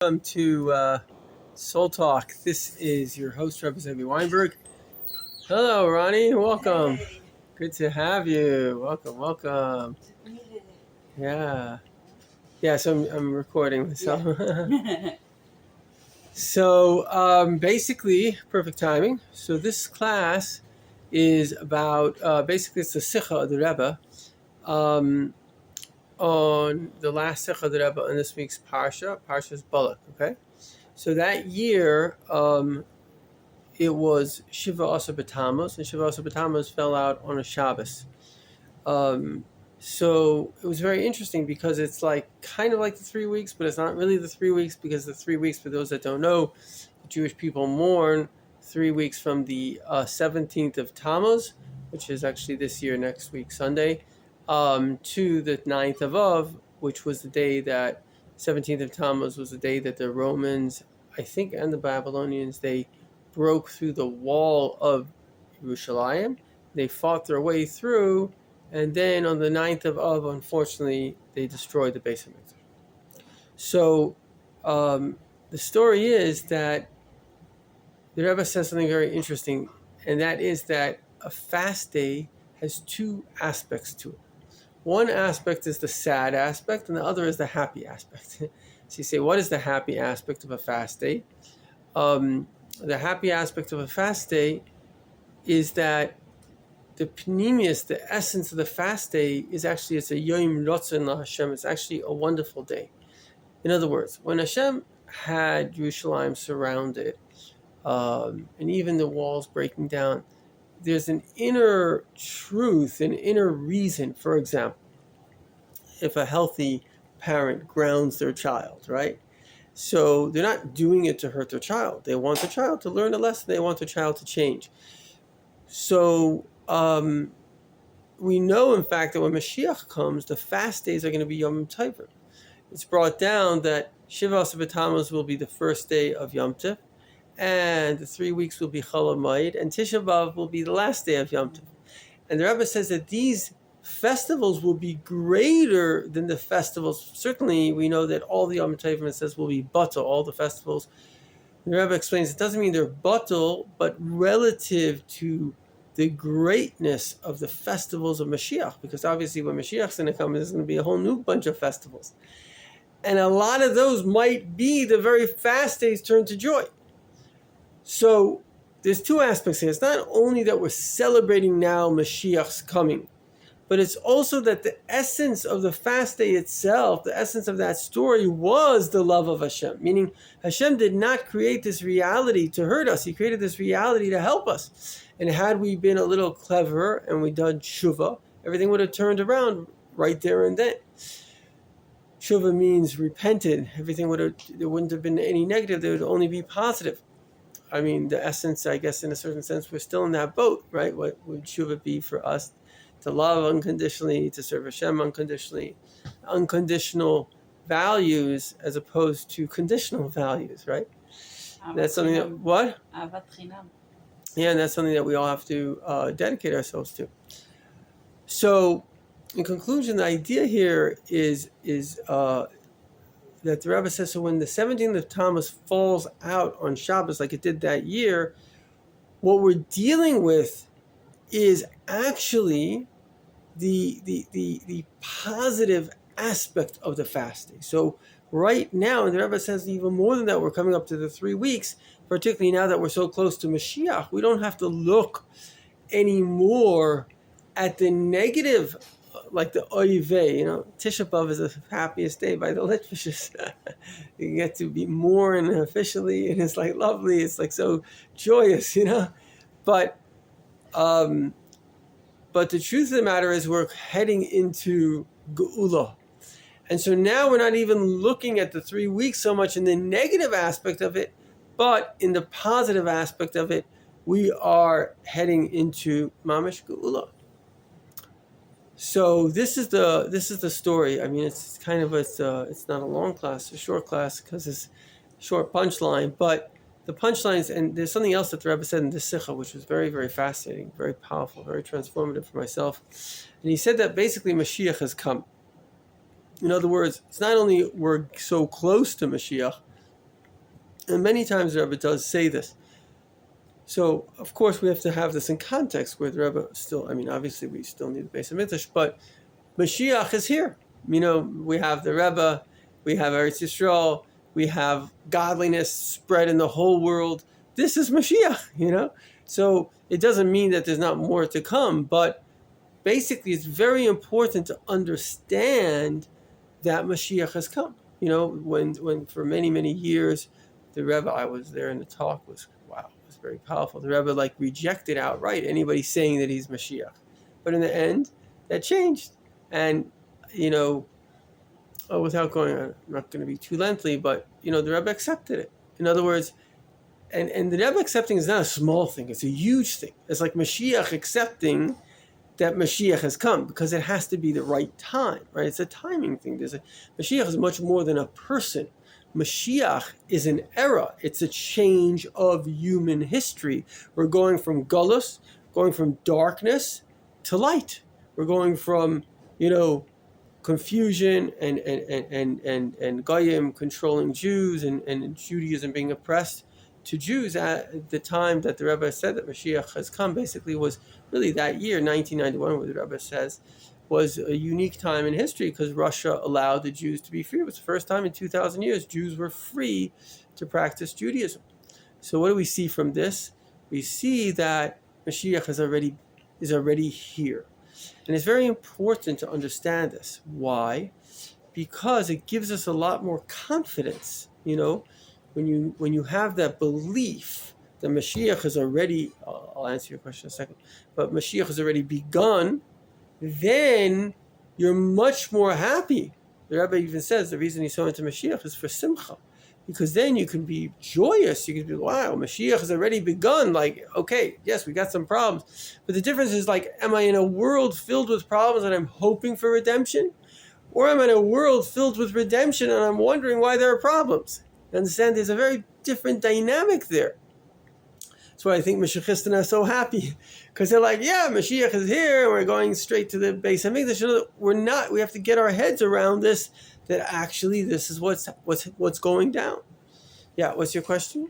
Welcome to Soul Talk. This is your host, Rebbe Weinberg. Hello, Ronnie. Welcome. Hey. Good to have you. Welcome. Yeah. So I'm recording myself. Yeah. So basically, perfect timing. So this class is about, basically it's the Sikha of the Rebbe on the last Sikha of the Rebbe on this week's Parshas Balak, okay? So that year, it was Shiva Asa B'Tammuz, and Shiva Asa B'Tammuz fell out on a Shabbos. So it was very interesting because it's kind of like the 3 weeks, but it's not really the 3 weeks, because the 3 weeks, for those that don't know, the Jewish people mourn 3 weeks from the 17th of Tammuz, which is actually this year, next week, Sunday, to the 9th of Av, which was the day that 17th of Tammuz was the day that the Romans, I think, and the Babylonians, they broke through the wall of Yerushalayim. They fought their way through, and then on the 9th of Av, unfortunately, they destroyed the Beis Hamikdash. So the story is that the Rebbe says something very interesting, and that is that a fast day has two aspects to it. One aspect is the sad aspect, and the other is the happy aspect. So you say, what is the happy aspect of a fast day? The happy aspect of a fast day is that the pneumius, the essence of the fast day, is actually, it's a yom rotzen la Hashem. It's actually a wonderful day. In other words, when Hashem had Yerushalayim surrounded, and even the walls breaking down, there's an inner truth, an inner reason. For example, if a healthy parent grounds their child, right? So they're not doing it to hurt their child. They want their child to learn a lesson. They want their child to change. So we know, in fact, that when Mashiach comes, the fast days are going to be Yom Tovim. It's brought down that Shiva Asa B'Tammuz will be the first day of Yom Tov, and the 3 weeks will be Chol Hamoed, and Tisha B'Av will be the last day of Yom Tov. And the Rebbe says that these festivals will be greater than the festivals. Certainly, we know that all the Yom Tovim, it says, will be batal, all the festivals. The Rebbe explains it doesn't mean they're batal, but relative to the greatness of the festivals of Mashiach, because obviously when Mashiach's going to come, there's going to be a whole new bunch of festivals. And a lot of those might be the very fast days turned to joy. So there's two aspects here. It's not only that we're celebrating now Mashiach's coming, but it's also that the essence of the fast day itself, the essence of that story, was the love of Hashem. Meaning Hashem did not create this reality to hurt us. He created this reality to help us. And had we been a little clever and we done tshuva, everything would have turned around right there and then. Tshuva means repented. There wouldn't have been any negative. There would only be positive. I mean, the essence, I guess, in a certain sense, we're still in that boat, right? What would tshuva be for us? To love unconditionally, to serve Hashem unconditionally, unconditional values as opposed to conditional values, right? That's something that, what? Yeah, and that's something that we all have to dedicate ourselves to. So, in conclusion, the idea here is that the Rebbe says, so when the 17th of Tammuz falls out on Shabbos like it did that year, what we're dealing with is actually the positive aspect of the fast day. So right now, and the Rebbe says even more than that, we're coming up to the 3 weeks, particularly now that we're so close to Mashiach, we don't have to look anymore at the negative, like the oiveh, Tisha B'Av is the happiest day by the Litvishes. You get to be mourn officially, and it's like lovely, it's like so joyous, But the truth of the matter is we're heading into Geula. And so now we're not even looking at the 3 weeks so much in the negative aspect of it, but in the positive aspect of it, we are heading into Mamash Geula. So this is the story. I mean, it's kind of it's not a long class, it's a short class because it's a short punchline, but the punchlines, and there's something else that the Rebbe said in this Sikha, which was very, very fascinating, very powerful, very transformative for myself. And he said that basically Mashiach has come. In other words, it's not only we're so close to Mashiach, And many times the Rebbe does say this. So, of course, we have to have this in context where the Rebbe still, obviously we still need the base of Midrash, but Mashiach is here. We have the Rebbe, we have Eretz Yisrael, we have godliness spread in the whole world. This is Mashiach, So it doesn't mean that there's not more to come, but basically it's very important to understand that Mashiach has come. When for many, many years, the Rebbe, I was there in the talk, was very powerful. The Rebbe rejected outright anybody saying that he's Mashiach. But in the end, that changed. And, without going on, I'm not going to be too lengthy, but, the Rebbe accepted it. In other words, and the Rebbe accepting is not a small thing, it's a huge thing. It's like Mashiach accepting that Mashiach has come, because it has to be the right time, right? It's a timing thing. Mashiach is much more than a person. Mashiach is an era. It's a change of human history. We're going from Gullus, going from darkness to light. We're going from, confusion and Goyim controlling Jews and Judaism being oppressed to Jews at the time that the Rebbe said that Mashiach has come. Basically was really that year, 1991, where the Rebbe says was a unique time in history because Russia allowed the Jews to be free. It was the first time in 2,000 years Jews were free to practice Judaism. So what do we see from this? We see that Mashiach is already here. And it's very important to understand this. Why? Because it gives us a lot more confidence, when you have that belief that Mashiach has already, I'll answer your question in a second, but Mashiach has already begun, then you're much more happy. The Rebbe even says the reason he's so into Mashiach is for simcha, because then you can be joyous. You can be, wow, Mashiach has already begun. Okay, yes, we got some problems, but the difference is am I in a world filled with problems and I'm hoping for redemption, or am I in a world filled with redemption and I'm wondering why there are problems? You understand? There's a very different dynamic there. That's why I think Mashiachistan are so happy, because they're Mashiach is here, and we're going straight to the base of Mikdash. We're not. We have to get our heads around this. That actually, this is what's going down. Yeah. What's your question?